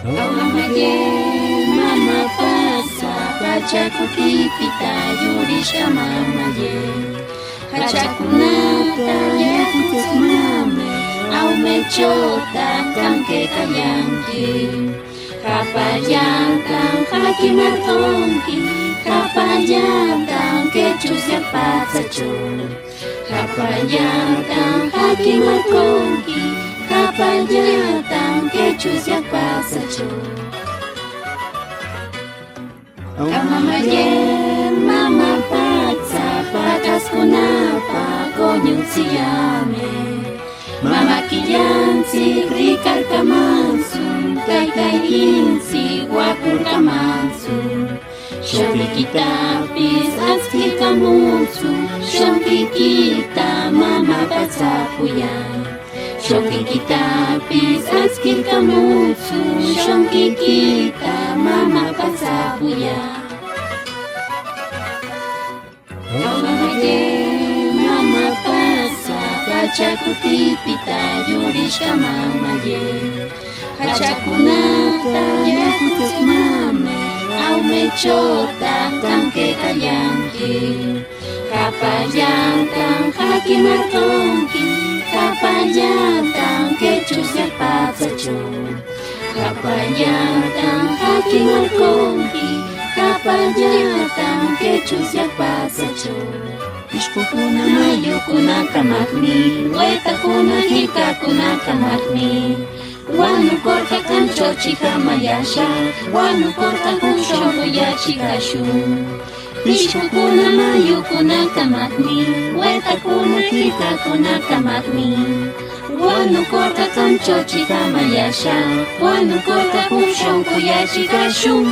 Awamaye mama pasa pachakutipita yurishka mamaye hachakunata yakutusmame aumechota kanke kayanki kapayantan hakimartonki kapayantan kechusya pasacho kapayantan hakimartonki kapayantan kechusya pasacho Awamaye mama patsa pataskunapa konyutsiyame Mama kiyansi rikarkamansu Kaikai insi wakurkamansu Shokikitapis atskikamunsu Shokikita mama patsapuya Shokikitapis atskikamunsu Shokikita mama patsapuya Awamaye mama pasa pachakutipita yurishka mamaye hachakunata yakutusmame aumechota kanke kayanki kapayantan hakimartonki kapayantan kechusya pasacho kapayantan hakimartonki kapayantan kechusya pasacho Ishkukuna mayukuna kamakmi Wetakuna hikakuna kamakmi Wanukorka kanchochika mayasha Wanukorka kushongo yachikashu Ishkukuna mayukuna kamakmi Wetakuna hikakuna kamakmi Wanukorka kanchochika mayasha Wanukorka kushongo yachikashu